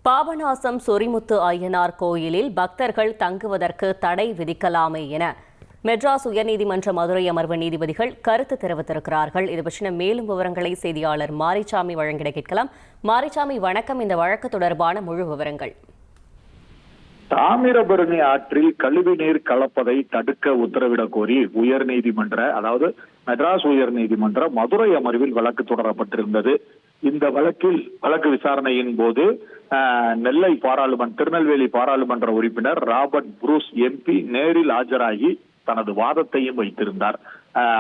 பாபநாசம் சொரிமுத்து அய்யனார் கோயிலில் பக்தர்கள் தங்குவதற்கு தடை விதிக்கலாமே என மெட்ராஸ் உயர்நீதிமன்ற மதுரை அமர்வு நீதிபதிகள் கருத்து தெரிவித்திருக்கிறார்கள். இது பற்றின மேலும் விவரங்களை செய்தியாளர் மாரிசாமி வழங்கிட கேட்கலாம். மாரிசாமி, வணக்கம். இந்த வழக்கு தொடர்பான முழு விவரங்கள். தாமிரபரணி ஆற்றில் கழிவு நீர் கலப்பதை தடுக்க உத்தரவிடக் கோரி அதாவது மெட்ராஸ் உயர்நீதிமன்ற மதுரை அமர்வில் வழக்கு தொடரப்பட்டிருந்தது. இந்த வழக்கு விசாரணையின் போது நெல்லை திருநெல்வேலி பாராளுமன்ற உறுப்பினர் ராபர்ட் புரூஸ் எம்பி நேரில் ஆஜராகி தனது வாதத்தையும் வைத்திருந்தார்.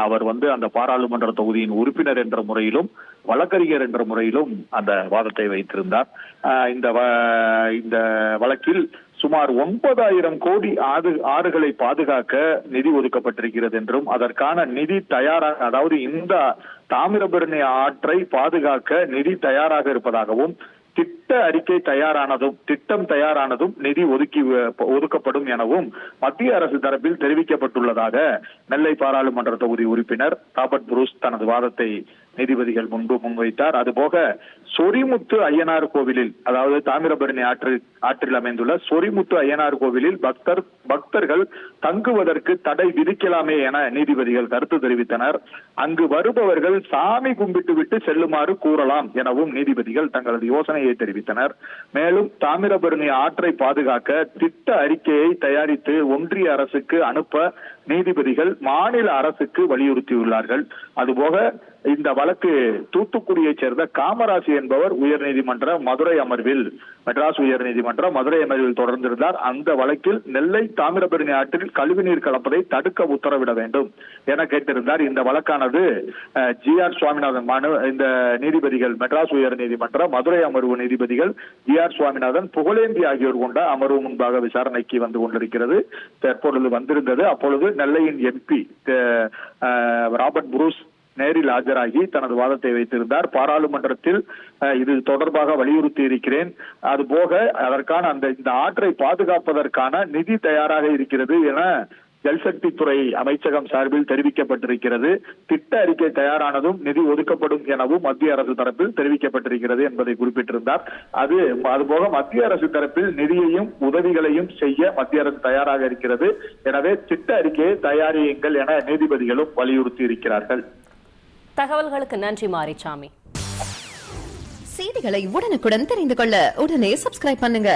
அவர் அந்த பாராளுமன்ற தொகுதியின் உறுப்பினர் என்ற முறையிலும் வழக்கறிஞர் என்ற முறையிலும் அந்த வாதத்தை வைத்திருந்தார். இந்த வழக்கில் சுமார் 9,000 கோடி ஆறுகளை பாதுகாக்க நிதி ஒதுக்கப்பட்டிருக்கிறது என்றும் அதற்கான நிதி தயாராக, அதாவது இந்த தாமிரபரணி ஆற்றை பாதுகாக்க நிதி தயாராக இருப்பதாகவும் திட்டம் தயாரானதும் நிதி ஒதுக்கப்படும் எனவும் மத்திய அரசு தரப்பில் தெரிவிக்கப்பட்டுள்ளதாக நெல்லை பாராளுமன்ற தொகுதி உறுப்பினர் ராபர்ட் புரூஸ் தனது வாதத்தை நீதிபதிகள் முன்பு முன்வைத்தார். அதுபோக சொரிமுத்து அய்யனார் கோவிலில், அதாவது தாமிரபரணி ஆற்றில் அமைந்துள்ள சொரிமுத்து அய்யனார் கோவிலில் பக்தர்கள் தங்குவதற்கு தடை விதிக்கலாமே என நீதிபதிகள் கருத்து தெரிவித்தனர். அங்கு வருபவர்கள் சாமி கும்பிட்டு விட்டு செல்லுமாறு கூறலாம் எனவும் நீதிபதிகள் தங்களது யோசனையை தெரிவித்தனர். மேலும் தாமிரபரணி ஆற்றை பாதுகாக்க திட்ட அறிக்கையை தயாரித்து ஒன்றிய அரசுக்கு அனுப்ப நீதிபதிகள் மாநில அரசுக்கு வலியுறுத்தியுள்ளார்கள். அதுபோக இந்த வழக்கு தூத்துக்குடியைச் சேர்ந்த காமராஜ் என்பவர் மெட்ராஸ் உயர்நீதிமன்ற மதுரை அமர்வில் தொடர்ந்திருந்தார். அந்த வழக்கில் நெல்லை தாமிரபரணி ஆற்றில் கழிவுநீர் கலப்பதை தடுக்க உத்தரவிட வேண்டும் என கேட்டிருந்தார். இந்த வழக்கானது GR சுவாமிநாதன் இந்த நீதிபதிகள் மெட்ராஸ் உயர்நீதிமன்ற மதுரை அமர்வு நீதிபதிகள் GR சுவாமிநாதன், புகழேந்தி ஆகியோர் கொண்ட அமர்வு முன்பாக விசாரணைக்கு வந்து கொண்டிருக்கிறது. தற்பொழுது வந்திருந்தது. அப்பொழுது நெல்லையின் MP ராபர்ட் புரூஸ் நேரில் ஆஜராகி தனது வாதத்தை வைத்திருந்தார். பாராளுமன்றத்தில் இது தொடர்பாக வலியுறுத்தி இருக்கிறேன். அதுபோக அதற்கான இந்த ஆற்றை பாதுகாப்பதற்கான நிதி தயாராக இருக்கிறது என ஜல்சக்தி துறை அமைச்சகம் சார்பில் தெரிவிக்கப்பட்டிருக்கிறது. திட்ட அறிக்கை தயாரானதும் நிதி ஒதுக்கப்படும் எனவும் மத்திய அரசு தரப்பில் தெரிவிக்கப்பட்டிருக்கிறது என்பதை குறிப்பிட்டிருந்தார். அதுபோக மத்திய அரசு தரப்பில் நிதியையும் உதவிகளையும் செய்ய மத்திய அரசு தயாராக இருக்கிறது. எனவே திட்ட அறிக்கையை தயாரியுங்கள் என நீதிபதிகளும் வலியுறுத்தி இருக்கிறார்கள். தகவல்களுக்கு நன்றி மாரிசாமி. செய்திகளை உடனுக்குடன் தெரிந்து கொள்ள உடனே சப்ஸ்கிரைப் பண்ணுங்க.